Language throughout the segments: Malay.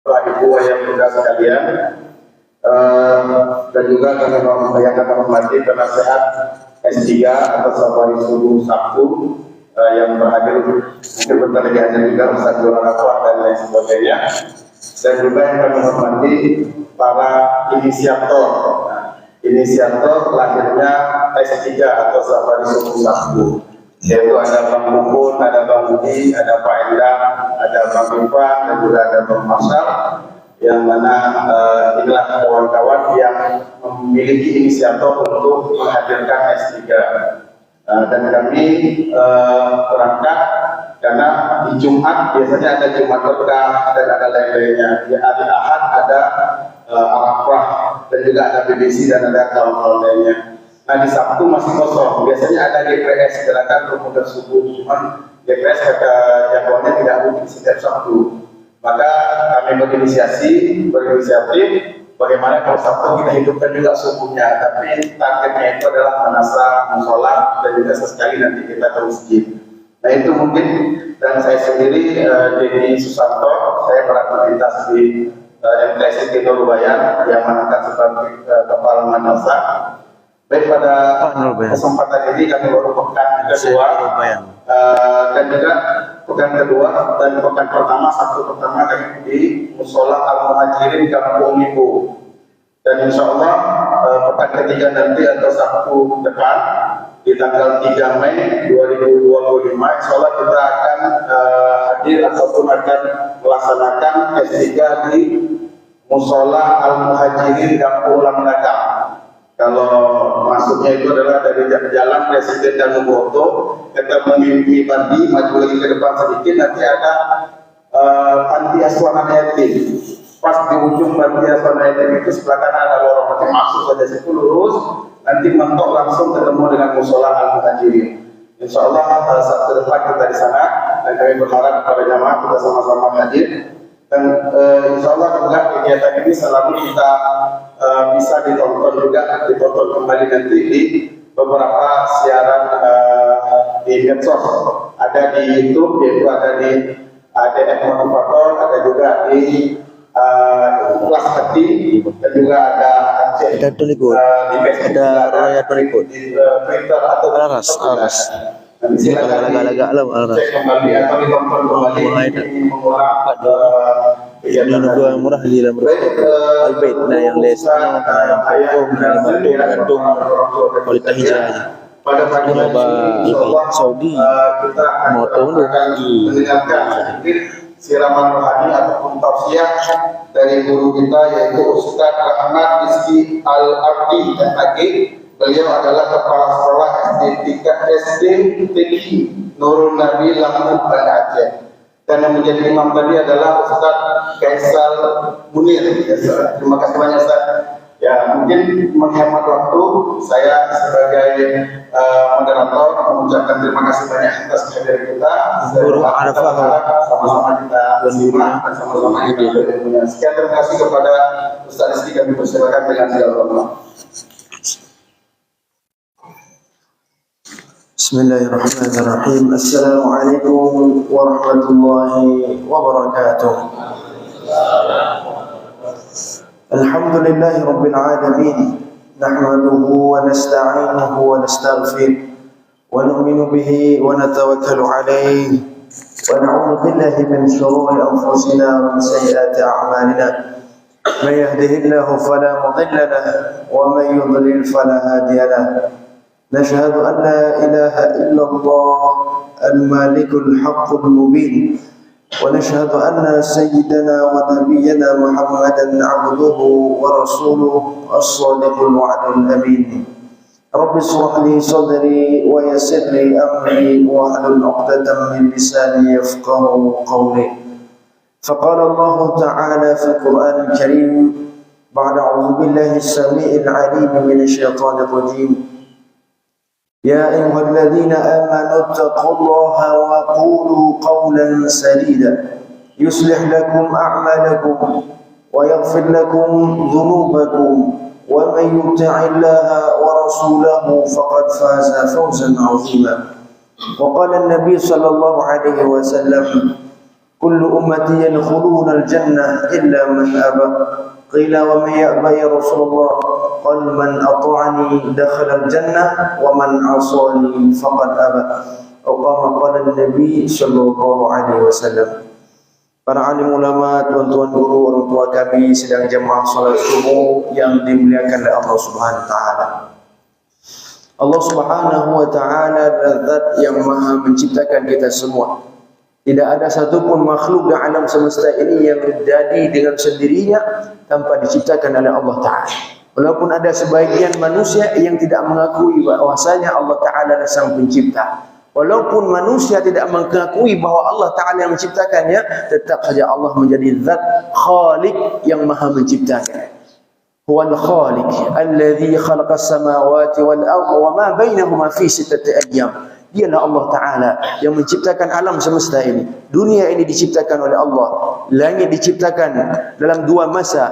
Bapak Ibu yang muda sekalian, dan juga yang kami hormati penasehat S3 atau Safari Subuh Sabtu yang berhadir, mungkin bentar lagi hadir juga Ustaz Joran Akwar dan lain sebagainya, dan juga yang kami hormati para inisiator lahirnya S3 atau Safari Subuh Sabtu, yaitu ada Bang Bukun, ada Bang Budi, ada Pak Endang, ada Bang Ivan, dan juga ada Bang Masal, yang mana inilah kawan-kawan yang memiliki inisiator untuk menghadirkan S3. Dan kami berangkat karena di Jumat biasanya ada Jumat berkah dan ada lain-lainnya. Di hari Ahad ada Arafah dan juga ada BBC dan ada kawan-kawan lainnya. Nah, di Sabtu masih kosong. Biasanya ada GPS, gerakan pemuda subuh, cuman GPS kata jadwalnya tidak mungkin setiap Sabtu. Maka kami berinisiatif bagaimana kalau Sabtu kita hidupkan juga subuhnya, tapi targetnya itu adalah menasa, musola, dan juga sesekali nanti kita ke masjid. Nah, itu mungkin, dan saya sendiri Denny Susanto, saya beraktivitas di MTS Nurubayan yang mengangkat sebagai kepala madrasah. Baik, pada kesempatan ini kami baru pekan kedua dan juga pekan kedua dan pekan pertama, Sabtu pertama kami di Musola Al-Muhajirin Kampung Ibu, dan insya Allah pekan ketiga nanti atau Sabtu depan di tanggal 3 Mei 2025 insya Allah kita akan hadir ataupun akan melaksanakan S3 di Musola Al-Muhajirin Kampung Lamdakam. Kalau masuknya itu adalah dari jalan Presiden Danuboto, kita memiliki Bandi, maju lagi ke depan sedikit, nanti ada panti asuhan yatim. Pas di ujung panti asuhan yatim itu sebelah kanan ada lorong, nanti masuk saja situ lurus, nanti mentok langsung ketemu dengan Musola Al-Muhajirin. Insya Allah Sabtu depan kita di sana, dan kami berharap kepada jamaah kita sama-sama hadir. Dan insya Allah juga kegiatan ini selalu kita bisa ditonton kembali nanti di beberapa siaran di medsos, ada di YouTube, yaitu ada di ADF Motivator, ada juga di Kelas Hati, dan juga ada di Facebook, ada di Twitter atau Aras. Nanti agak-agak cek kembali atau ditonton kembali ini mengulang yang murah di dalam Albeit, nah yang lesnya, yang hukum, yang gantung kualitas hijrah. Pada pagi ini Saudi kita akan mendengarkan siraman rohani ataupun tausiah dari guru kita, yaitu Ustaz Rahmat Rizki Al-Abdi MAG. Beliau adalah kepala sekolah SD Tinggi Nurul Nabi Lampung Banda Aceh. Dan yang menjadi imam tadi adalah Ustaz Kaisal Munir. Terima kasih banyak Ustaz. Ya, mungkin menghemat waktu, saya sebagai moderator mengucapkan terima kasih banyak atas kehadiran kita. Guru Arafah sama-sama kita simak dan sama-sama kita ilmunya. Sekian, terima kasih kepada Ustaz Rizki, kami persilakan dengan Allah. Bismillahirrahmanirrahim. Assalamualaikum warahmatullahi wabarakatuh. Alhamdulillahi rabbil alamin. Nahmaduhu wa nasta'inuhu wa nastaghfir wa nu'minu bihi wa natawakkalu alayhi wa na'udzu billahi min shururi anfusina wa min sayyiati a'malina. Man yahdihillahu fala mudilla lahu wa man yudlil fala hadiya lahu. نشهد أن لا إله إلا الله المالك الحق المبين ونشهد أن سيدنا ونبينا محمدا عبده ورسوله الصادق الوعد الأمين. رب اشرح لي صدري ويسر لي أمري واحلل عقدة من لساني يفقهوا قولي. فقال الله تعالى في القرآن الكريم بعد أعوذ بالله السميع العليم من الشيطان الرجيم: يا أيها الذين آمنوا اتقوا الله وقولوا قولا سديدا يصلح لكم أعمالكم ويغفر لكم ذنوبكم ومن يطع الله ورسوله فقد فاز فوزا عظيما. وقال النبي صلى الله عليه وسلم: kullu ummati yadkhuluna al-jannah illa man aba. Qila wa man ya'ba ya Rasulullah? Qal man ata'ani dakhala al-jannah wa man 'asani faqad aba. Atau kama qala Nabi sallallahu alaihi wasallam. Para alim ulama, tuan-tuan guru, orang tua kami sedang jemaah salat subuh yang dimuliakan oleh Allah Subhanahu wa taala. Allah Subhanahu wa taala adalah zat yang Maha menciptakan kita semua. Tidak ada satupun makhluk di alam semesta ini yang jadi dengan sendirinya tanpa diciptakan oleh Allah Ta'ala. Walaupun ada sebagian manusia yang tidak mengakui bahwasanya Allah Ta'ala adalah sang pencipta. Walaupun manusia tidak mengakui bahwa Allah Ta'ala yang menciptakannya, tetap saja Allah menjadi zat Khaliq yang Maha menciptakan. Huwal Khaliq alladhi khalaqas samawati wal arda wa ma bainahuma fi sittati ayyam. Dialah Allah Ta'ala yang menciptakan alam semesta ini. Dunia ini diciptakan oleh Allah. Langit diciptakan dalam 2 masa.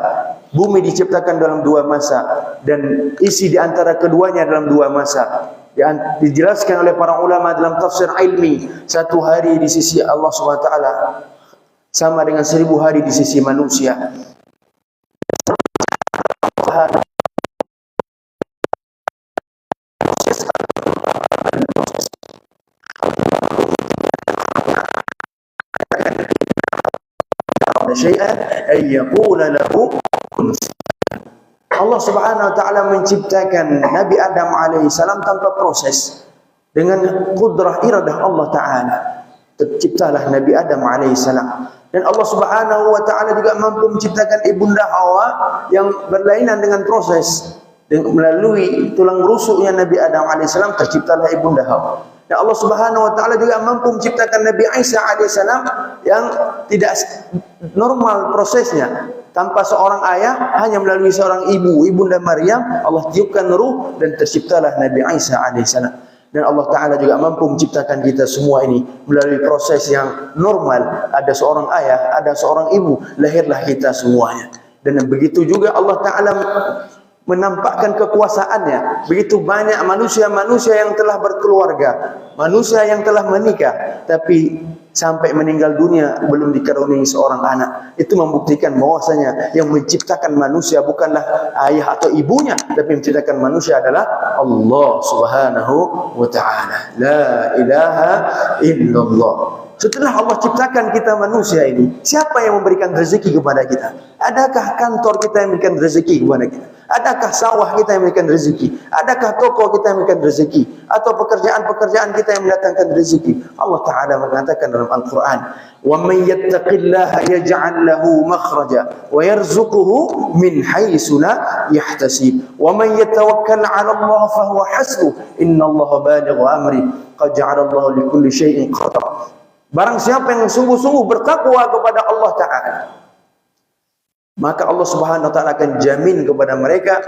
Bumi diciptakan dalam 2 masa. Dan isi di antara keduanya dalam 2 masa. Dijelaskan oleh para ulama dalam tafsir ilmi. 1 hari di sisi Allah SWT sama dengan 1000 hari di sisi manusia. Allah Subhanahu wa taala menciptakan Nabi Adam alaihi salam tanpa proses, dengan kudrah iradah Allah taala terciptalah Nabi Adam alaihi salam. Dan Allah Subhanahu wa taala juga mampu menciptakan ibunda Hawa yang berlainan dengan proses. Melalui tulang rusuknya Nabi Adam alaihi salam terciptalah ibunda Hawa. Dan Allah Subhanahu wa taala juga mampu menciptakan Nabi Isa alaihissalam yang tidak normal prosesnya, tanpa seorang ayah, hanya melalui seorang ibu, ibunda Maryam. Allah tiupkan ruh dan terciptalah Nabi Isa alaihissalam. Dan Allah Ta'ala juga mampu menciptakan kita semua ini melalui proses yang normal. Ada seorang ayah, ada seorang ibu, lahirlah kita semuanya. Dan begitu juga Allah Ta'ala menampakkan kekuasaannya. Begitu banyak manusia-manusia yang telah berkeluarga, manusia yang telah menikah, tapi sampai meninggal dunia belum dikaruniai seorang anak. Itu membuktikan bahwasanya yang menciptakan manusia bukanlah ayah atau ibunya, tapi menciptakan manusia adalah Allah Subhanahu wa ta'ala. La ilaha illallah. Setelah Allah ciptakan kita manusia ini, siapa yang memberikan rezeki kepada kita? Adakah kantor kita yang memberikan rezeki kepada kita? Adakah sawah kita yang memberikan rezeki? Adakah toko kita yang memberikan rezeki? Atau pekerjaan-pekerjaan kita yang mendatangkan rezeki? Allah Ta'ala mengatakan dalam Al-Quran, وَمَنْ يَتَّقِ اللَّهَ يَجْعَلْ لَهُ مَخْرَجًا وَيَرْزُقُهُ مِنْ حَيْثُ لَا يَحْتَسِبُ وَمَنْ يَتَوَكَّلْ عَلَى اللَّهِ فَهُوَ حَسْبُهُ إِنَّ اللَّهَ بَالِغُ أَمْرِهِ قَدْ جَعَلَ اللَّهُ لِكُلِّ شَيْءٍ قَدْرًا. Barang siapa yang sungguh-sungguh bertakwa kepada Allah Ta'ala, maka Allah Subhanahu wa ta'ala akan jamin kepada mereka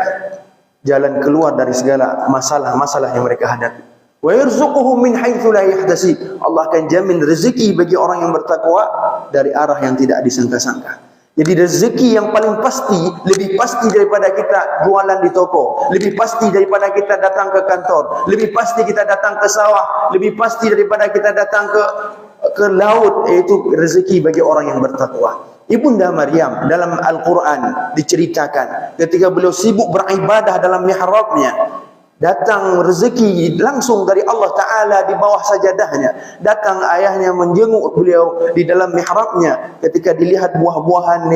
jalan keluar dari segala masalah-masalah yang mereka hadapi. Wa yarzuquhu min haitsu la yahtasib. Allah akan jamin rezeki bagi orang yang bertakwa dari arah yang tidak disangka-sangka. Jadi rezeki yang paling pasti, lebih pasti daripada kita jualan di toko, lebih pasti daripada kita datang ke kantor, lebih pasti kita datang ke sawah, lebih pasti daripada kita datang ke laut, yaitu rezeki bagi orang yang bertakwa. Ibunda Maryam dalam Al-Quran diceritakan ketika beliau sibuk beribadah dalam mihrabnya, datang rezeki langsung dari Allah Ta'ala di bawah sajadahnya. Datang ayahnya menjenguk beliau di dalam mihrabnya. Ketika dilihat buah-buahan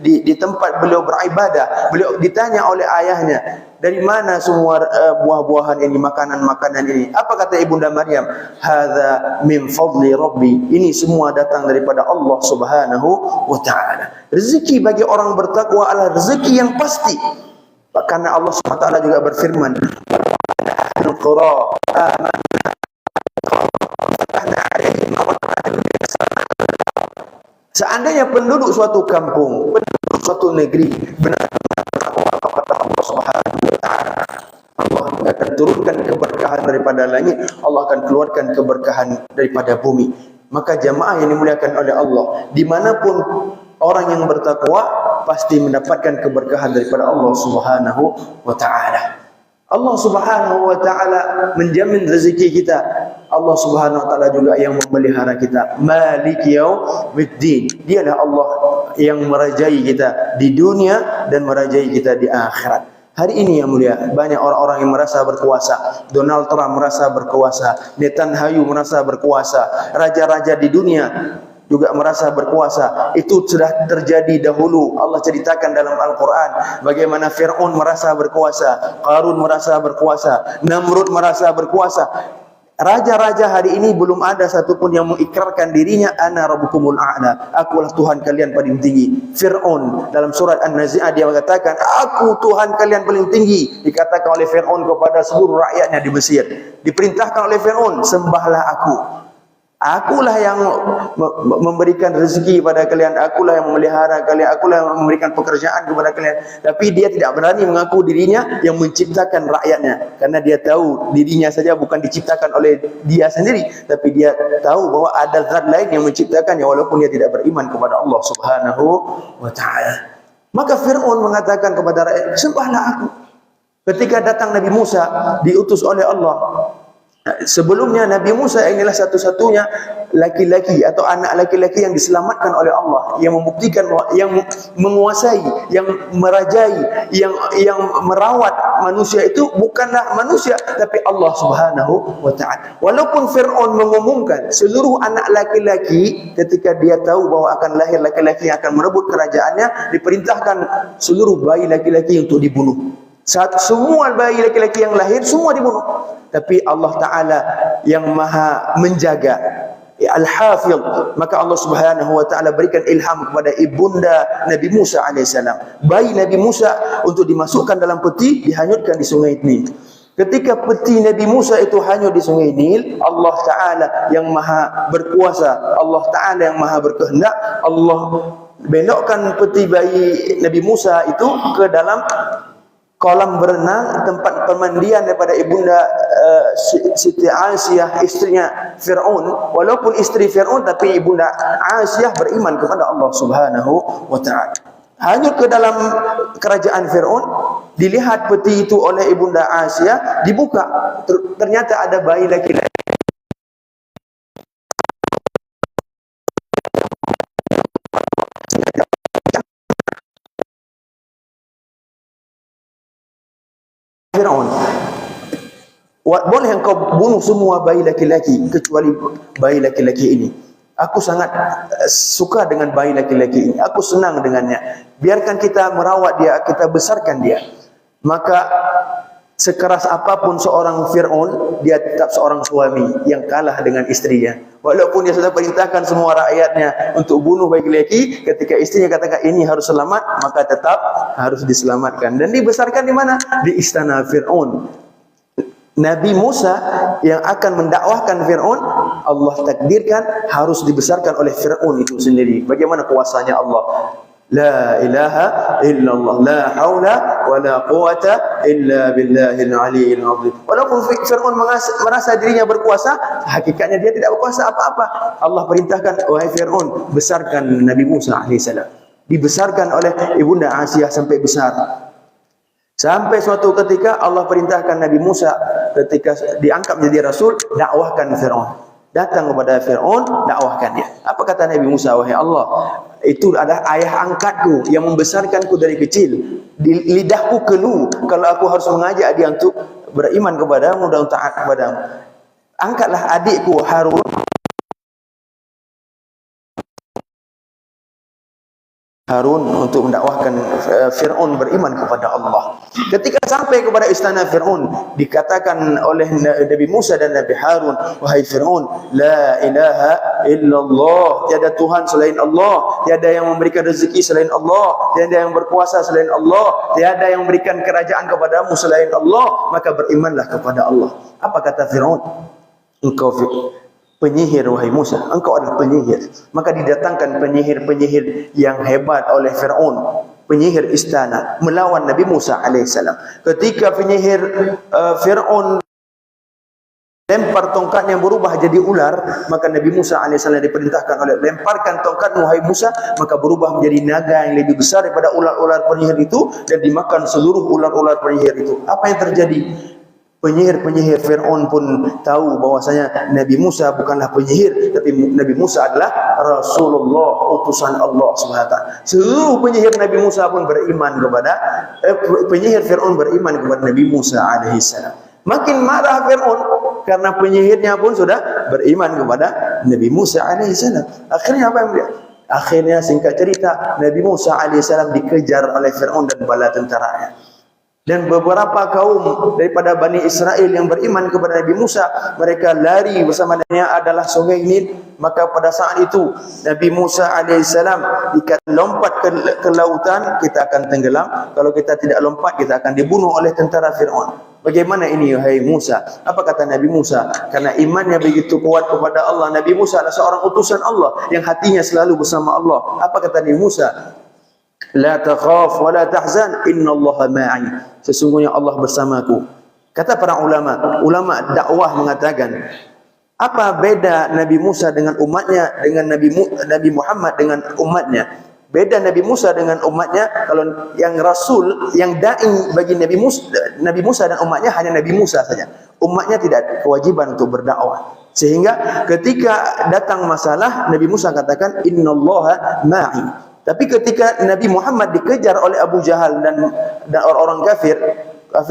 di tempat beliau beribadah, beliau ditanya oleh ayahnya, dari mana semua buah-buahan ini, makanan-makanan ini? Apa kata Ibunda Maryam? Hadza min fadli Rabbi. Ini semua datang daripada Allah Subhanahu wa Ta'ala. Rezeki bagi orang bertakwa adalah rezeki yang pasti. Karena Allah SWT juga berfirman, seandainya penduduk suatu kampung, penduduk suatu negeri benar-benar bertakwa kepada Allah Subhanahu wa ta'ala, Allah akan turunkan keberkahan daripada langit, Allah akan keluarkan keberkahan daripada bumi. Maka jamaah yang dimuliakan oleh Allah, dimanapun orang yang bertakwa pasti mendapatkan keberkahan daripada Allah Subhanahu wa ta'ala. Allah Subhanahu wa ta'ala menjamin rezeki kita Allah Subhanahu wa taala juga yang memelihara kita. Maliki yaumiddin. Dialah Allah yang merajai kita di dunia dan merajai kita di akhirat. Hari ini yang mulia, banyak orang-orang yang merasa berkuasa. Donald Trump merasa berkuasa, Netanyahu merasa berkuasa, raja-raja di dunia juga merasa berkuasa. Itu sudah terjadi dahulu. Allah ceritakan dalam Al-Quran bagaimana Fir'aun merasa berkuasa, Qarun merasa berkuasa, Namrud merasa berkuasa. Raja-raja hari ini belum ada satupun yang mengikrarkan dirinya, ana rabbukumul a'la, akulah Tuhan kalian paling tinggi. Fir'aun dalam surat An-Nazi'ah dia mengatakan, aku Tuhan kalian paling tinggi. Dikatakan oleh Fir'aun kepada seluruh rakyatnya di Mesir. Diperintahkan oleh Fir'aun, sembahlah aku. Akulah yang memberikan rezeki pada kalian, akulah yang memelihara kalian, akulah yang memberikan pekerjaan kepada kalian. Tapi dia tidak berani mengaku dirinya yang menciptakan rakyatnya, karena dia tahu dirinya saja bukan diciptakan oleh dia sendiri, tapi dia tahu bahwa ada zat lain yang menciptakannya, walaupun dia tidak beriman kepada Allah Subhanahu wa taala. Maka Fir'aun mengatakan kepada rakyat, sembahlah aku. Ketika datang Nabi Musa diutus oleh Allah, sebelumnya Nabi Musa inilah satu-satunya laki-laki atau anak laki-laki yang diselamatkan oleh Allah, yang membuktikan bahwa yang menguasai, yang merajai, yang merawat manusia itu bukanlah manusia tapi Allah Subhanahu wa taala. Walaupun Fir'aun mengumumkan seluruh anak laki-laki, ketika dia tahu bahwa akan lahir laki-laki yang akan merebut kerajaannya, diperintahkan seluruh bayi laki-laki untuk dibunuh. Semua bayi laki-laki yang lahir semua dibunuh. Tapi Allah Ta'ala yang maha menjaga, Al-Hafidh, maka Allah Subhanahu wa Ta'ala berikan ilham kepada ibunda Nabi Musa alaihissalam. Bayi Nabi Musa untuk dimasukkan dalam peti, dihanyutkan di sungai Nil. Ketika peti Nabi Musa itu hanyut di sungai Nil, Allah Ta'ala yang maha berkuasa, Allah Ta'ala yang maha berkehendak, Allah belokkan peti bayi Nabi Musa itu ke dalam kolam berenang, tempat pemandian daripada ibunda Siti Asiyah, istrinya Fir'aun. Walaupun istri Fir'aun, tapi ibunda Asiyah beriman kepada Allah Subhanahu wa ta'ala. Hanyut ke dalam kerajaan Fir'aun, dilihat peti itu oleh ibunda Asiyah, dibuka, ternyata ada bayi laki-laki. Fir'aun, boleh engkau bunuh semua bayi laki-laki kecuali bayi laki-laki ini. Aku sangat suka dengan bayi laki-laki ini, aku senang dengannya. Biarkan kita merawat dia, kita besarkan dia. Maka sekeras apapun seorang Fir'aun, dia tetap seorang suami yang kalah dengan istrinya. Walaupun dia sudah perintahkan semua rakyatnya untuk bunuh bayi laki-laki, ketika istrinya katakan ini harus selamat, maka tetap harus diselamatkan. Dan dibesarkan di mana? Di istana Fir'aun. Nabi Musa yang akan mendakwahkan Fir'aun, Allah takdirkan harus dibesarkan oleh Fir'aun itu sendiri. Bagaimana kuasanya Allah? La ilaha illallah, la haula wa la quwata illa billahil aliyyil azim. Walaupun Fir'aun merasa dirinya berkuasa, hakikatnya dia tidak berkuasa apa-apa. Allah perintahkan, wahai Fir'aun, besarkan Nabi Musa alaihissalam. Dibesarkan oleh ibunda Asiyah sampai besar. Sampai suatu ketika Allah perintahkan Nabi Musa ketika diangkat menjadi rasul, dakwahkan Fir'aun. Datang kepada Fir'aun, dakwahkan dia. Apa kata Nabi Musa? Wahai Allah, itu adalah ayah angkatku yang membesarkanku dari kecil. Di lidahku keluh kalau aku harus mengajak dia untuk beriman kepadamu dan taat kepadamu. Angkatlah adikku Harun untuk mendakwahkan Fir'aun beriman kepada Allah. Ketika sampai kepada istana Fir'aun, dikatakan oleh Nabi Musa dan Nabi Harun, wahai Fir'aun, la ilaha illallah, tiada Tuhan selain Allah, tiada yang memberikan rezeki selain Allah, tiada yang berkuasa selain Allah, tiada yang memberikan kerajaan kepadamu selain Allah, maka berimanlah kepada Allah. Apa kata Fir'aun? Engkau penyihir wahai Musa, engkau adalah penyihir. Maka didatangkan penyihir-penyihir yang hebat oleh Fir'aun, penyihir istana, melawan Nabi Musa alaihissalam. Ketika penyihir Fir'aun lempar tongkatnya berubah jadi ular, maka Nabi Musa alaihissalam diperintahkan oleh lemparkan tongkatmu wahai Musa, maka berubah menjadi naga yang lebih besar daripada ular-ular penyihir itu dan dimakan seluruh ular-ular penyihir itu. Apa yang terjadi? Penyihir-penyihir Fir'aun pun tahu bahwasanya Nabi Musa bukanlah penyihir, tapi Nabi Musa adalah Rasulullah, utusan Allah SWT. Seluruh penyihir Nabi Musa pun beriman kepada penyihir Fir'aun beriman kepada Nabi Musa alaihissalam. Makin marah Fir'aun karena penyihirnya pun sudah beriman kepada Nabi Musa alaihissalam. Akhirnya apa yang dia? Akhirnya singkat cerita, Nabi Musa alaihissalam dikejar oleh Fir'aun dan bala tentaranya. Dan beberapa kaum daripada Bani Israel yang beriman kepada Nabi Musa, mereka lari bersama dengannya adalah sungai Nil. Maka pada saat itu Nabi Musa alaihissalam jika lompat ke lautan, kita akan tenggelam. Kalau kita tidak lompat, kita akan dibunuh oleh tentara Fir'aun. Bagaimana ini wahai Musa? Apa kata Nabi Musa? Karena imannya begitu kuat kepada Allah. Nabi Musa adalah seorang utusan Allah yang hatinya selalu bersama Allah. Apa kata Nabi Musa? La takhaf wa la tahzan, innallaha ma'i. Sesungguhnya Allah bersamaku. Kata para ulama dakwah mengatakan, apa beda Nabi Musa dengan umatnya dengan Nabi Muhammad dengan umatnya? Beda Nabi Musa dengan umatnya, kalau yang Rasul, yang da'i bagi Nabi Musa dan umatnya hanya Nabi Musa saja. Umatnya tidak kewajiban untuk berdakwah. Sehingga ketika datang masalah, Nabi Musa katakan, innallaha ma'i. Tapi ketika Nabi Muhammad dikejar oleh Abu Jahal dan orang-orang kafir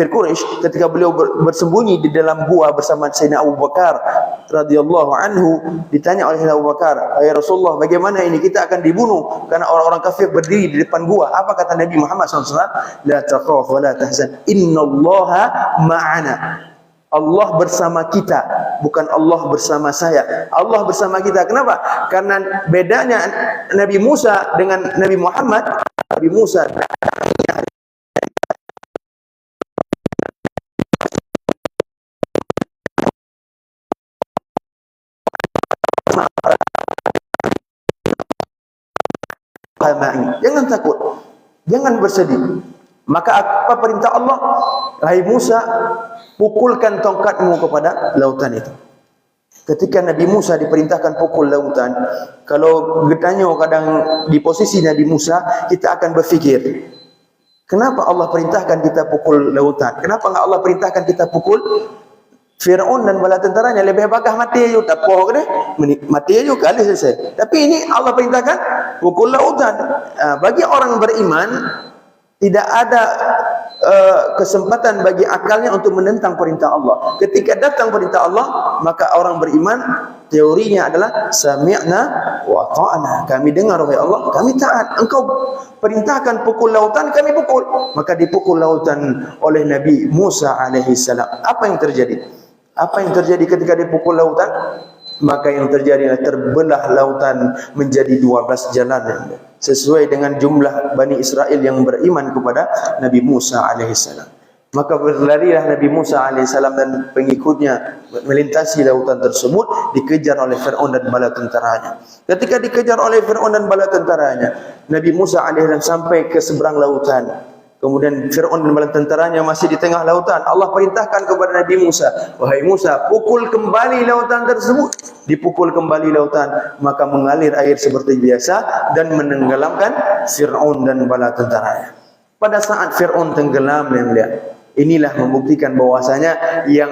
Quraisy, ketika beliau bersembunyi di dalam gua bersama Sayyidina Abu Bakar radhiyallahu anhu, ditanya oleh Sayyidina Abu Bakar, "Ya Rasulullah, bagaimana ini? Kita akan dibunuh karena orang-orang kafir berdiri di depan gua." Apa kata Nabi Muhammad SAW? La takhaf wa la tahzan, innallaha ma'ana. Allah bersama kita, bukan Allah bersama saya. Allah bersama kita. Kenapa? Karena bedanya Nabi Musa dengan Nabi Muhammad. Nabi Musa jangan takut, jangan bersedih. Maka apa perintah Allah? Hai Musa, pukulkan tongkatmu kepada lautan itu. Ketika Nabi Musa diperintahkan pukul lautan, kalau ditanya kadang di posisi Nabi Musa, kita akan berfikir, kenapa Allah perintahkan kita pukul lautan? Kenapa enggak Allah perintahkan kita pukul Fir'aun dan bala tentaranya? Lebih bagus mati aja, tak poh deh, mati aja kali selesai. Tapi ini Allah perintahkan pukul lautan. Bagi orang beriman, tidak ada kesempatan bagi akalnya untuk menentang perintah Allah. Ketika datang perintah Allah, maka orang beriman teorinya adalah sami'na wa ta'ana. Kami dengar wahai Allah, kami taat. Engkau perintahkan pukul lautan, kami pukul. Maka dipukul lautan oleh Nabi Musa alaihissalam. Apa yang terjadi? Apa yang terjadi ketika dipukul lautan? Maka yang terjadi adalah terbelah lautan menjadi 12 jalan, sesuai dengan jumlah Bani Israel yang beriman kepada Nabi Musa alaihissalam. Maka berlarilah Nabi Musa alaihissalam dan pengikutnya melintasi lautan tersebut, dikejar oleh Fir'aun dan bala tentaranya. Ketika dikejar oleh Fir'aun dan bala tentaranya, Nabi Musa alaihissalam sampai ke seberang lautan. Kemudian Fir'aun dan bala tentaranya masih di tengah lautan. Allah perintahkan kepada Nabi Musa, wahai Musa, pukul kembali lautan tersebut. Dipukul kembali lautan, maka mengalir air seperti biasa dan menenggelamkan Fir'aun dan bala tentaranya. Pada saat Fir'aun tenggelam, yang lihat, inilah membuktikan bahwasanya yang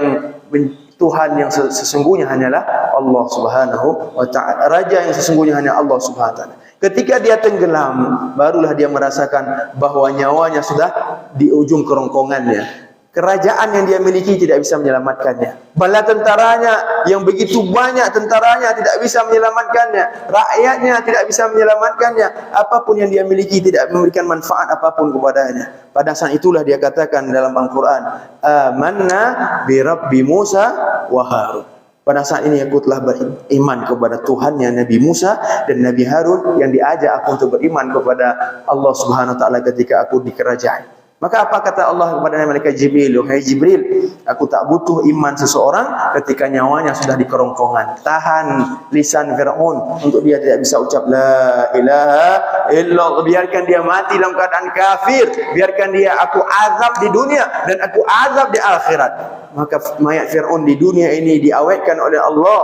Tuhan yang sesungguhnya hanyalah Allah Subhanahu wa ta'ala. Raja yang sesungguhnya hanya Allah Subhanahu wa ta'ala. Ketika dia tenggelam, barulah dia merasakan bahwa nyawanya sudah di ujung kerongkongannya. Kerajaan yang dia miliki tidak bisa menyelamatkannya. Bala tentaranya yang begitu banyak tentaranya tidak bisa menyelamatkannya. Rakyatnya tidak bisa menyelamatkannya. Apapun yang dia miliki tidak memberikan manfaat apapun kepadanya. Pada saat itulah dia katakan dalam Al-Quran, amanna bi Rabbi Musa wa Harun. Pada saat ini aku telah beriman kepada Tuhannya Nabi Musa dan Nabi Harun, yang diajak aku untuk beriman kepada Allah Subhanahu wa ta'ala ketika aku di kerajaan. Maka apa kata Allah kepada malaikat Jibril? Hai Jibril, aku tak butuh iman seseorang ketika nyawanya sudah di kerongkongan. Tahan lisan Fir'aun untuk dia tidak bisa ucap la ilaha illallah. Biarkan dia mati dalam keadaan kafir. Biarkan dia aku azab di dunia dan aku azab di akhirat. Maka mayat Fir'aun di dunia ini diawetkan oleh Allah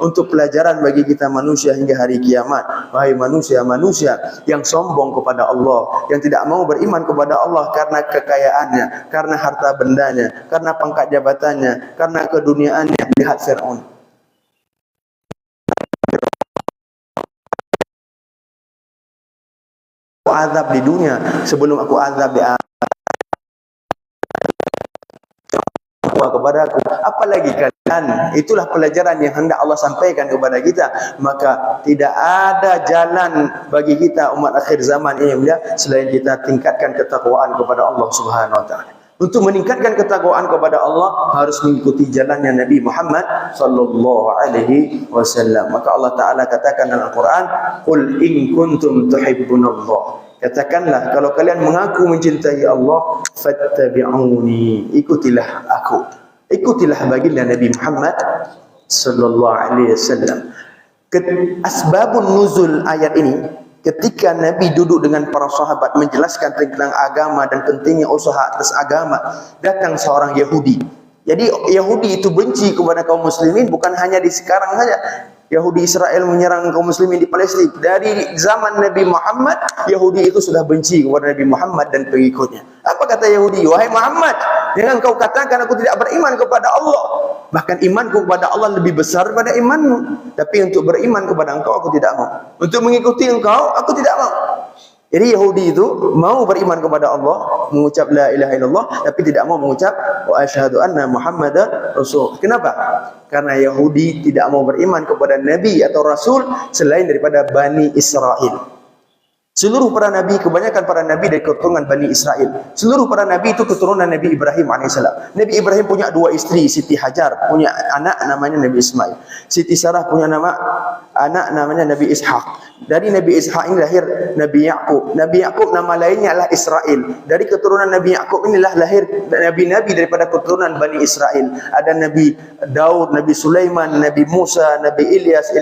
untuk pelajaran bagi kita manusia hingga hari kiamat. Wahai manusia-manusia yang sombong kepada Allah, yang tidak mau beriman kepada Allah karena kekayaannya, karena harta bendanya, karena pangkat jabatannya, karena keduniaannya. Lihat Fir'aun. Aku azab di dunia sebelum aku azab di akhirat kepadaku, apalagi kalian. Itulah pelajaran yang hendak Allah sampaikan kepada kita. Maka tidak ada jalan bagi kita umat akhir zaman ini selain kita tingkatkan ketakwaan kepada Allah Subhanahu wa taala. Untuk meningkatkan ketakwaan kepada Allah harus mengikuti jalannya Nabi Muhammad sallallahu alaihi wasallam. Maka Allah Taala katakan dalam Al-Quran, "Qul in kuntum tuhibbunallah." Katakanlah, kalau kalian mengaku mencintai Allah, fattabi'uni, ikutilah aku. Ikutilah baginda Nabi Muhammad sallallahu alaihi wasallam. Asbabun nuzul ayat ini, ketika Nabi duduk dengan para sahabat menjelaskan tentang agama dan pentingnya usaha atas agama, datang seorang Yahudi. Jadi Yahudi itu benci kepada kaum muslimin bukan hanya di sekarang saja. Yahudi Israel menyerang kaum muslimin di Palestina. Dari zaman Nabi Muhammad, Yahudi itu sudah benci kepada Nabi Muhammad dan pengikutnya. Apa kata Yahudi? Wahai Muhammad, jangan kau katakan aku tidak beriman kepada Allah. Bahkan imanku kepada Allah lebih besar daripada imanmu. Tapi untuk beriman kepada engkau aku tidak mau. Untuk mengikuti engkau aku tidak mau. Jadi Yahudi itu mau beriman kepada Allah, mengucap la ilaha illallah, tapi tidak mau mengucap wa asyhadu anna Muhammadar Rasul. Kenapa? Karena Yahudi tidak mau beriman kepada Nabi atau Rasul selain daripada Bani Israel. Seluruh para nabi, kebanyakan para nabi dari keturunan Bani Israel. Seluruh para nabi itu keturunan Nabi Ibrahim AS. Nabi Ibrahim punya dua istri, Siti Hajar, punya anak namanya Nabi Ismail. Siti Sarah punya anak namanya Nabi Ishaq. Dari Nabi Ishaq ini lahir Nabi Yaqub. Nabi Yaqub nama lainnya adalah Israel. Dari keturunan Nabi Yaqub inilah lahir nabi-nabi daripada keturunan Bani Israel. Ada Nabi Daud, Nabi Sulaiman, Nabi Musa, Nabi Ilyas,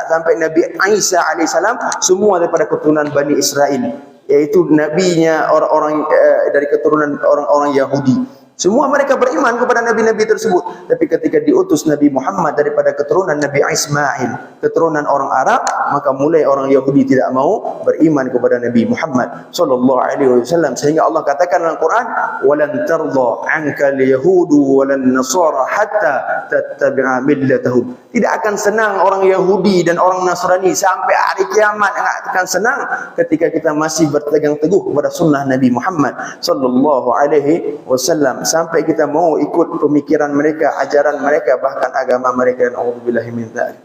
sampai Nabi Isa alaihissalam, semua daripada keturunan Bani Israel, yaitu nabinya orang-orang dari keturunan orang-orang Yahudi. Semua mereka beriman kepada nabi-nabi tersebut. Tapi ketika diutus Nabi Muhammad daripada keturunan Nabi Ismail, keturunan orang Arab, maka mulai orang Yahudi tidak mau beriman kepada Nabi Muhammad sallallahu alaihi wasallam. Sehingga Allah katakan dalam Quran, "Walan tardha 'anka al-yahudu walan nasara hatta tattabi'a millatahum." Tidak akan senang orang Yahudi dan orang Nasrani sampai hari kiamat. Akan senang ketika kita masih berpegang teguh kepada sunnah Nabi Muhammad sallallahu alaihi wasallam, sampai kita mau ikut pemikiran mereka, ajaran mereka, bahkan agama mereka. A'udzubillahi min dzalik.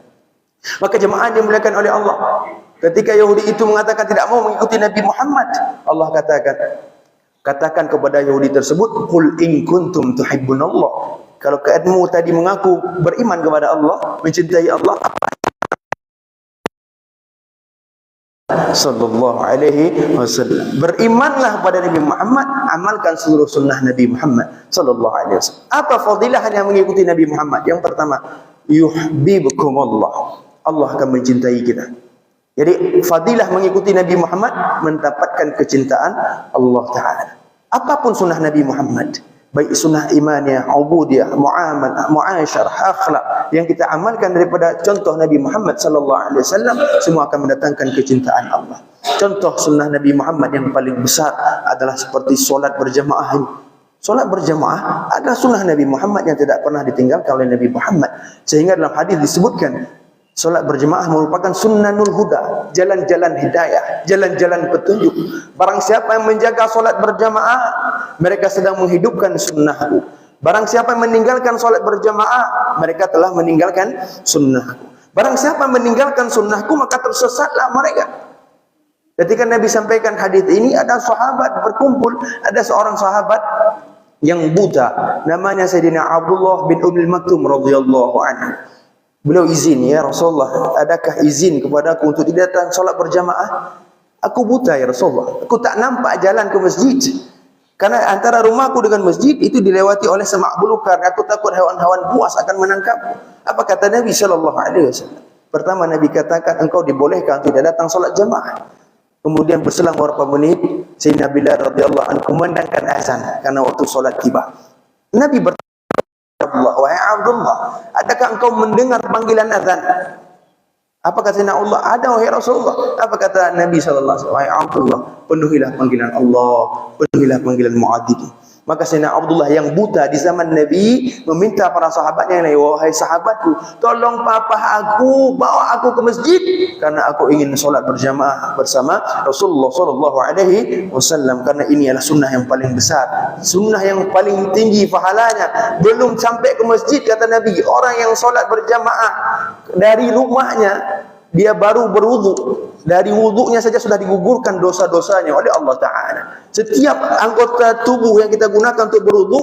Maka jemaah dimuliakan oleh Allah, ketika Yahudi itu mengatakan tidak mau mengikuti Nabi Muhammad, Allah katakan kepada Yahudi tersebut, "Qul in kuntum tuhibbunallah." Kalau kamu tadi mengaku beriman kepada Allah, mencintai Allah, sallallahu alaihi wasallam, berimanlah pada Nabi Muhammad, amalkan seluruh sunnah Nabi Muhammad sallallahu alaihi wasallam. Apa fadilahnya mengikuti Nabi Muhammad? Yang pertama, yuhibbukumullah, Allah akan mencintai kita. Jadi fadilah mengikuti Nabi Muhammad mendapatkan kecintaan Allah Ta'ala. Apapun sunnah Nabi Muhammad, baik sunnah imaniyah, ubudiyah, muamalah, muasyarah, akhlak yang kita amalkan daripada contoh Nabi Muhammad sallallahu alaihi wasallam, semua akan mendatangkan kecintaan Allah. Contoh sunnah Nabi Muhammad yang paling besar adalah seperti solat berjamaah ini. Solat berjamaah adalah sunnah Nabi Muhammad yang tidak pernah ditinggalkan oleh Nabi Muhammad. Sehingga dalam hadis disebutkan, solat berjemaah merupakan sunnanul huda, jalan-jalan hidayah, jalan-jalan petunjuk. Barang siapa yang menjaga solat berjamaah, mereka sedang menghidupkan sunnahku. Barang siapa yang meninggalkan solat berjamaah, mereka telah meninggalkan sunnahku. Barang siapa yang meninggalkan sunnahku, maka tersesatlah mereka. Ketika Nabi sampaikan hadis ini, ada sahabat berkumpul, ada seorang sahabat yang buta, namanya Sayyidina Abdullah bin Ummil Maktum radhiyallahu anhu. Beliau izin, ya Rasulullah, adakah izin kepadaku untuk tidak datang solat berjamaah? Aku buta ya Rasulullah, aku tak nampak jalan ke masjid. Karena antara rumahku dengan masjid itu dilewati oleh semak belukar. Aku takut hewan-hewan buas akan menangkapku. Apa kata Nabi sallallahu alaihi wasallam? Pertama Nabi katakan, engkau dibolehkan tidak datang solat jamaah. Kemudian berselang beberapa menit, Sayyidina Bilal radhiyallahu anhu kumandangkan azan karena waktu solat tiba. Nabi Allah, wahai Abdullah, adakah engkau mendengar panggilan azan? Apa kata Sayyidina Allah? Ada wahai Rasulullah. Apa kata Nabi sallallahu alaihi wasallam? Wahai Abdullah, penuhilah panggilan Allah, penuhilah panggilan muadzin. Maka Sayyidina Abdullah yang buta di zaman Nabi meminta para sahabatnya yang lain, wahai sahabatku, tolong papa aku, bawa aku ke masjid karena aku ingin solat berjamaah bersama Rasulullah sallallahu alaihi wasallam, karena ini adalah sunnah yang paling besar, sunnah yang paling tinggi pahalanya. Belum sampai ke masjid kata Nabi, orang yang solat berjamaah dari rumahnya dia baru berwudu, dari wudunya saja sudah digugurkan dosa-dosanya oleh Allah Ta'ala. Setiap anggota tubuh yang kita gunakan untuk berwudu,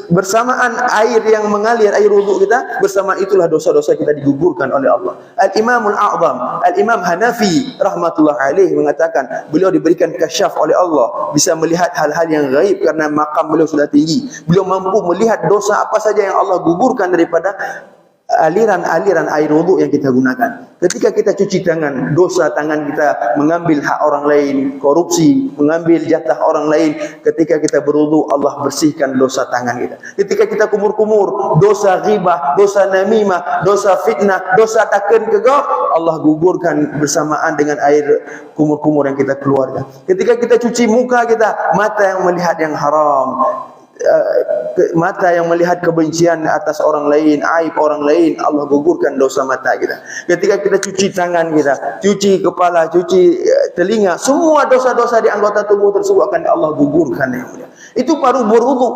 bersamaan air yang mengalir, air wudu kita, bersamaan itulah dosa-dosa kita digugurkan oleh Allah. Al-Imamul A'zam, Al-Imam Hanafi rahmatullah alaih mengatakan, beliau diberikan kasyaf oleh Allah, bisa melihat hal-hal yang gaib karena makam beliau sudah tinggi. Beliau mampu melihat dosa apa saja yang Allah gugurkan daripada aliran-aliran air wudhu yang kita gunakan. Ketika kita cuci tangan, dosa tangan kita mengambil hak orang lain, korupsi, mengambil jatah orang lain. Ketika kita berwudhu, Allah bersihkan dosa tangan kita. Ketika kita kumur-kumur, dosa ghibah, dosa namimah, dosa fitnah, dosa takkan kegok, Allah gugurkan bersamaan dengan air kumur-kumur yang kita keluarkan. Ketika kita cuci muka kita, mata yang melihat yang haram, mata yang melihat kebencian atas orang lain, aib orang lain, Allah gugurkan dosa mata kita. Ketika kita cuci tangan kita, cuci kepala, cuci telinga, semua dosa-dosa di anggota tubuh tersebut akan Allah gugurkan. Itu baru berwudu,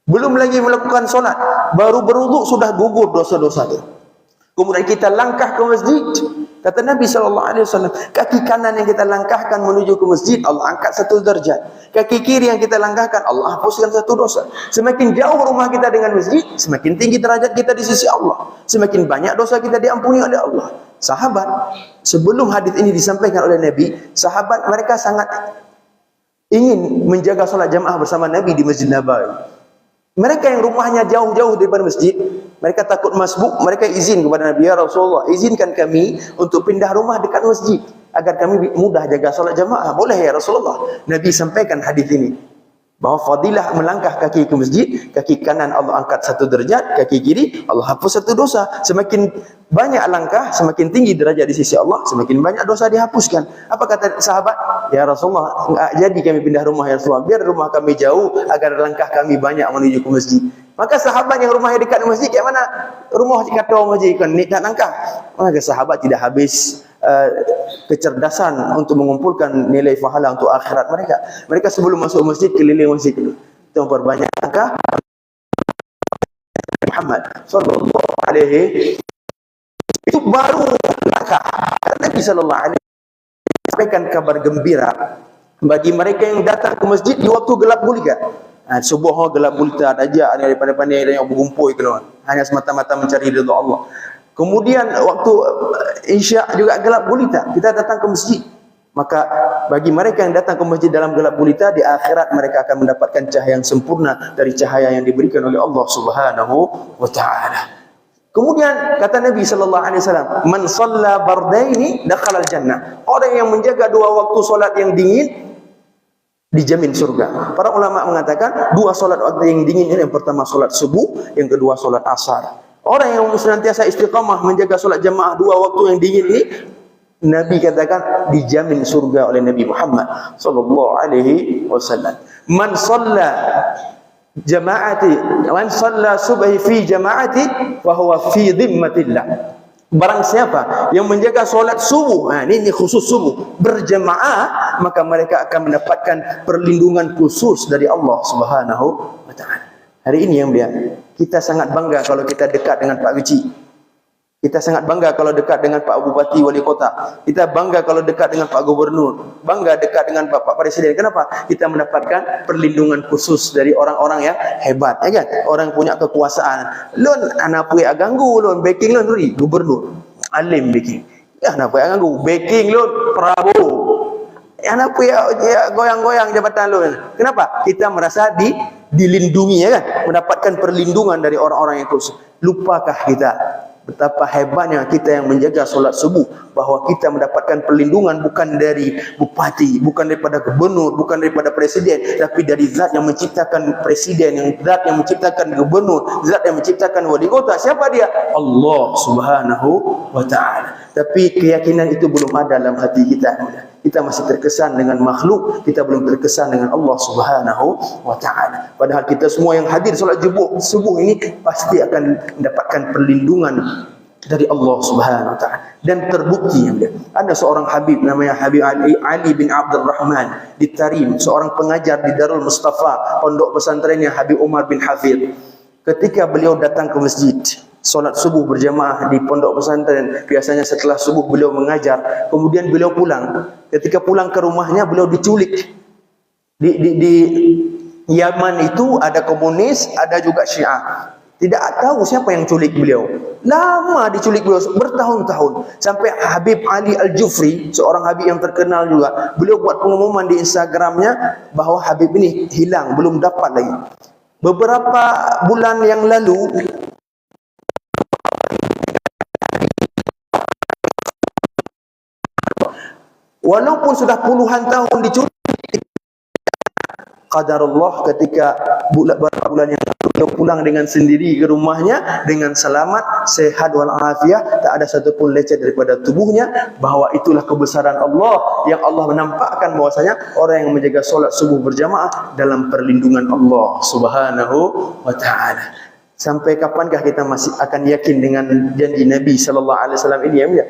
belum lagi melakukan solat, baru berwudu sudah gugur dosa-dosa itu. Kemudian kita langkah ke masjid, kata Nabi SAW, kaki kanan yang kita langkahkan menuju ke masjid, Allah angkat 1 derajat. Kaki kiri yang kita langkahkan, Allah hapuskan 1 dosa. Semakin jauh rumah kita dengan masjid, semakin tinggi derajat kita di sisi Allah. Semakin banyak dosa kita diampuni oleh Allah. Sahabat, sebelum hadis ini disampaikan oleh Nabi, sahabat mereka sangat ingin menjaga solat jamaah bersama Nabi di Masjid Nabawi. Mereka yang rumahnya jauh-jauh daripada masjid, mereka takut masbuk, mereka izin kepada Nabi, ya Rasulullah, izinkan kami untuk pindah rumah dekat masjid agar kami mudah jaga solat jamaah. Boleh ya Rasulullah? Nabi sampaikan hadis ini, bahwa fadilah melangkah kaki ke masjid, kaki kanan Allah angkat 1 derajat, kaki kiri Allah hapus 1 dosa. Semakin banyak langkah, semakin tinggi derajat di sisi Allah, semakin banyak dosa dihapuskan. Apa kata sahabat? Ya Rasulullah, jadi kami pindah rumah ya Rasulullah, biar rumah kami jauh agar langkah kami banyak menuju ke masjid. Maka sahabat yang rumahnya dekat masjid, kayak mana rumah dekat masjid kan nak langkah? Maka sahabat tidak habis kecerdasan untuk mengumpulkan nilai pahala untuk akhirat mereka. Mereka sebelum masuk masjid keliling masjid dulu, memperbanyak langkah Muhammad sallallahu alaihi, itu baru langkah. Nabi sallallahu alaihi sampaikan kabar gembira bagi mereka yang datang ke masjid di waktu gelap gulita. Subuh gelap gulita aja daripada pandai yang berkumpul itu, hanya semata-mata mencari ridha Allah. Kemudian waktu Isya juga gelap gulita, kita datang ke masjid. Maka bagi mereka yang datang ke masjid dalam gelap gulita, di akhirat mereka akan mendapatkan cahaya yang sempurna dari cahaya yang diberikan oleh Allah Subhanahu wa taala. Kemudian kata Nabi sallallahu alaihi wasallam, "Man shalla bardaini dakhala al-jannah." Orang yang menjaga 2 waktu solat yang dingin dijamin surga. Para ulama mengatakan 2 solat waktu yang dingin ini, yang pertama solat subuh, yang kedua solat asar. Orang yang senantiasa istiqamah menjaga solat jamaah 2 waktu yang dingin ini, Nabi katakan dijamin surga oleh Nabi Muhammad sallallahu alaihi wasallam. Man shalla jama'ati, man shalla subhi fi jama'ati wa huwa fi dhimmatillah. Barang siapa yang menjaga solat subuh, ini khusus subuh, berjamaah, maka mereka akan mendapatkan perlindungan khusus dari Allah Subhanahu wa taala. Hari ini yang mulia, kita sangat bangga kalau kita dekat dengan Pak Wiji. Kita sangat bangga kalau dekat dengan Pak Bupati Wali Kota. Kita bangga kalau dekat dengan Pak Gubernur. Bangga dekat dengan Bapak Presiden. Kenapa? Kita mendapatkan perlindungan khusus dari orang-orang yang hebat, ya kan? Orang punya kekuasaan. Lon anak punya ganggu, lon backing lon duri gubernur. Alim backing. Ya anak punya ganggu, backing lon Prabowo. Anak punya goyang-goyang jabatan lon. Kenapa? Kita merasa dilindungi, ya kan? Mendapatkan perlindungan dari orang-orang yang khusus. Lupakah kita betapa hebatnya kita yang menjaga solat subuh, bahawa kita mendapatkan perlindungan bukan dari bupati, bukan daripada gubernur, bukan daripada presiden, tapi dari zat yang menciptakan presiden, yang zat yang menciptakan gubernur, zat yang menciptakan wali kota. Siapa dia? Allah Subhanahu wa ta'ala. Tapi keyakinan itu belum ada dalam hati kita. Kita masih terkesan dengan makhluk, kita belum terkesan dengan Allah Subhanahu wa ta'ala. Padahal kita semua yang hadir solat subuh ini pasti akan mendapatkan perlindungan dari Allah Subhanahu wa ta'ala. Dan terbukti ada seorang Habib namanya Habib Ali bin Abdul Rahman di Tarim, seorang pengajar di Darul Mustafa, pondok pesantrennya Habib Umar bin Hafidh. Ketika beliau datang ke masjid solat subuh berjamaah di pondok pesantren, biasanya setelah subuh beliau mengajar, kemudian beliau pulang. Ketika pulang ke rumahnya, beliau diculik. Di Yaman itu ada komunis, ada juga Syiah. Tidak tahu siapa yang culik beliau. Lama diculik beliau, bertahun-tahun. Sampai Habib Ali Al-Jufri, seorang Habib yang terkenal juga, beliau buat pengumuman di Instagramnya bahwa Habib ini hilang, belum dapat lagi. Beberapa bulan yang lalu, walaupun sudah puluhan tahun diculik, qadarullah ketika beberapa bulan yang lalu beliau pulang dengan sendiri ke rumahnya dengan selamat, sehat walafiat, tak ada satupun lecet daripada tubuhnya. Bahwa itulah kebesaran Allah yang Allah menampakkan bahwasanya orang yang menjaga solat subuh berjamaah dalam perlindungan Allah Subhanahu wa ta'ala. Sampai kapankah kita masih akan yakin dengan janji Nabi sallallahu alaihi wasallam ini ya?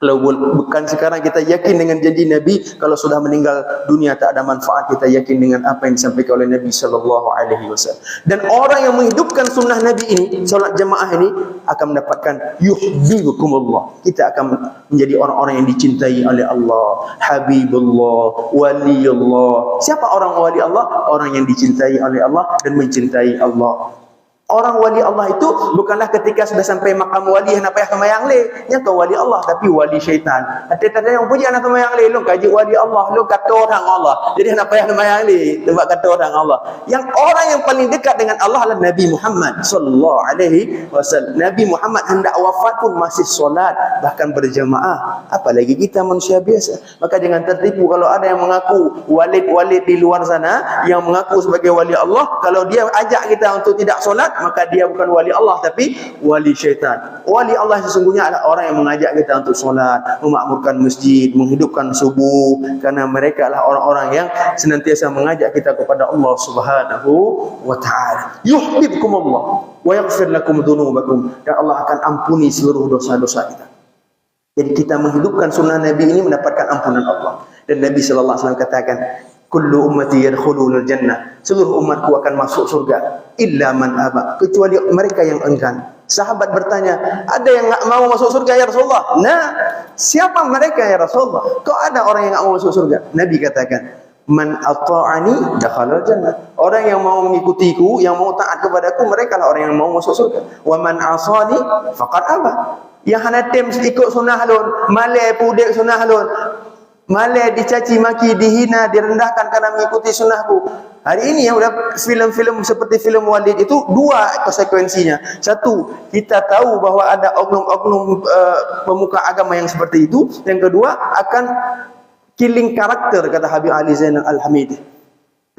Kalau bukan sekarang kita yakin dengan janji Nabi, kalau sudah meninggal dunia tak ada manfaat kita yakin dengan apa yang disampaikan oleh Nabi sallallahu alaihi wasallam. Dan orang yang menghidupkan sunnah Nabi ini, solat jamaah ini, akan mendapatkan yuhibbukumullah. Kita akan menjadi orang-orang yang dicintai oleh Allah, Habibullah, Waliullah. Siapa orang wali Allah? Orang yang dicintai oleh Allah dan mencintai Allah. Orang wali Allah itu bukanlah ketika sudah sampai makam wali hendak payah kemayang le, nya ke wali Allah, tapi wali syaitan. Ada yang puji anak kemayang le, lu kaji wali Allah, lu kata orang Allah. Jadi hendak payah kemayang le, tempat kata orang Allah. Yang orang yang paling dekat dengan Allah adalah Nabi Muhammad sallallahu alaihi wasallam. Nabi Muhammad hendak wafat pun masih solat, bahkan berjamaah. Apalagi kita manusia biasa. Maka jangan tertipu kalau ada yang mengaku walid-walid di luar sana yang mengaku sebagai wali Allah, kalau dia ajak kita untuk tidak solat, maka dia bukan wali Allah tapi wali syaitan. Wali Allah sesungguhnya adalah orang yang mengajak kita untuk solat, memakmurkan masjid, menghidupkan subuh, karena mereka adalah orang-orang yang senantiasa mengajak kita kepada Allah Subhanahu wa ta'ala. Yuhibbukumullah wa yaghfir lakum dzunubakum, dan Allah akan ampuni seluruh dosa-dosa kita. Jadi kita menghidupkan sunnah Nabi ini mendapatkan ampunan Allah. Dan Nabi sallallahu alaihi wasallam katakan, kullu ummati yadkhulul jannah, seluruh umatku akan masuk surga, illa man aba, kecuali mereka yang enggan. Sahabat bertanya, ada yang enggak mau masuk surga ya Rasulullah? Nah, siapa mereka ya Rasulullah? Kok ada orang yang enggak mau masuk surga? Nabi katakan, man ata'ani dakhalal jannah, orang yang mau mengikutiku, yang mau taat kepadaku, mereka lah orang yang mau masuk surga. Wa man asani faqad aba, yang hanatim ikut sunnah lun, malai pudek sunnah lun, malah dicaci maki, dihina, direndahkan karena mengikuti sunnahku. Hari ini yang udah film-film seperti film Walid itu dua konsekuensinya. Satu, kita tahu bahwa ada oknum-oknum pemuka agama yang seperti itu. Yang kedua, akan killing karakter, kata Habib Ali Zainal Al-Hamidi.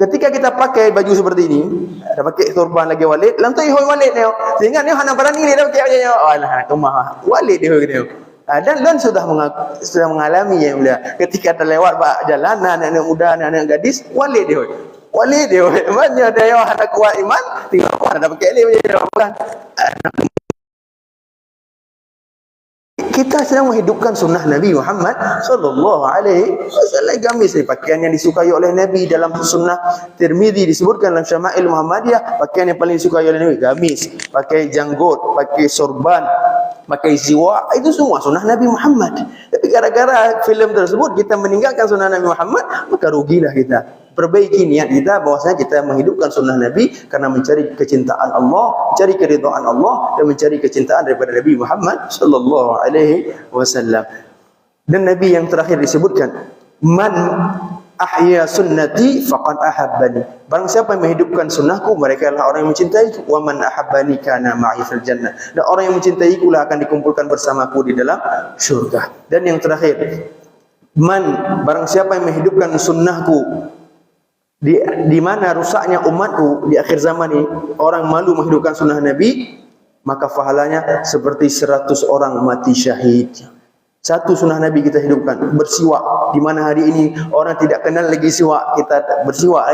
Ketika kita pakai baju seperti ini, ada pakai turban lagi Walid, lantai hoi Walid ni, sehingga ni hana barang ni dah pakai aja. Oh lah, kemah Walid dia. Dan sudah mengalami ya mulia. Ketika terlewat pak jalanan anak muda, anak gadis, walid dia. Walid dia. Mana dia yang ada kuat iman, tinggal ada pakai ni bukan. Kita sedang menghidupkan sunnah Nabi Muhammad sallallahu alaihi wasallam. Gamis pakaian yang disukai oleh Nabi dalam sunnah Tirmizi disebutkan dalam Syama'il Muhammadiyah, pakaian yang paling disukai oleh Nabi gamis, pakai janggut, pakai sorban, pakai ziwa, itu semua sunnah Nabi Muhammad. Tapi gara-gara filem tersebut kita meninggalkan sunnah Nabi Muhammad, maka rugilah kita. Perbaiki niat kita bahwasanya kita menghidupkan sunnah Nabi karena mencari kecintaan Allah, mencari keridhaan Allah, dan mencari kecintaan daripada Nabi Muhammad sallallahu alaihi wasallam. Dan Nabi yang terakhir disebutkan, man ahya sunnati faqad ahabbani. Barang siapa yang menghidupkan sunnahku, mereka adalah orang yang mencintaiku. Wa man ahabbani kana ma'i fil jannah. Dan orang yang mencintaiku lah akan dikumpulkan bersamaku di dalam syurga. Dan yang terakhir, barang siapa yang menghidupkan sunnahku, di mana rusaknya umatku di akhir zaman ini, orang malu menghidupkan sunnah Nabi, maka pahalanya seperti 100 orang mati syahid. Satu sunnah Nabi kita hidupkan, bersiwak. Di mana hari ini orang tidak kenal lagi siwak, kita bersiwak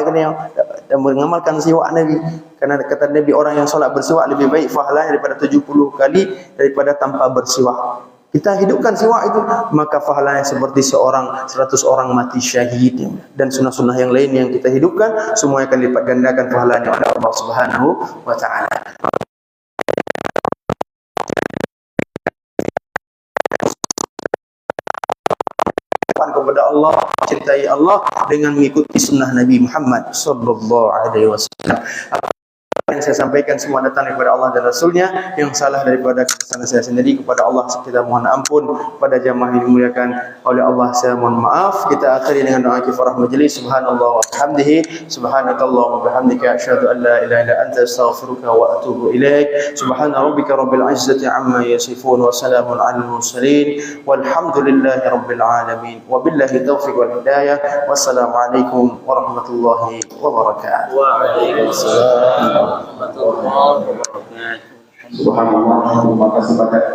dan mengamalkan siwak Nabi. Karena kata Nabi, orang yang solat bersiwak lebih baik pahalanya daripada 70 kali daripada tanpa bersiwak. Kita hidupkan siwak itu, maka pahalanya seperti 100 orang mati syahid. Dan sunnah-sunnah yang lain yang kita hidupkan, semua akan lipat gandakan pahalanya oleh Allah Subhanahu wa ta'ala. Kepada Allah, cintai Allah dengan mengikuti sunnah Nabi Muhammad sallallahu alaihi wasallam. Yang saya sampaikan semua datang daripada Allah dan Rasulnya. Yang salah daripada kesalahan saya sendiri, kepada Allah kita mohon ampun. Pada jamaah yang dimuliakan oleh Allah, saya mohon maaf. Kita akhiri dengan doa kifarah majlis. Subhanallah wa bihamdihi, subhanakallah wa bihamdika, asyhadu an la ilaha illa anta, astaghfiruka wa atubu ilaik. Subhana rabbika rabbil izzati amma yasifun, wa salamun alal mursalin, walhamdulillahi rabbil alamin. Wabillahi taufiq wal hidayah. Wassalamualaikum warahmatullahi wabarakatuh. Waalaikumsalam warahmatullahi wabarakatuh. Subhanallah, terima kasih banyak.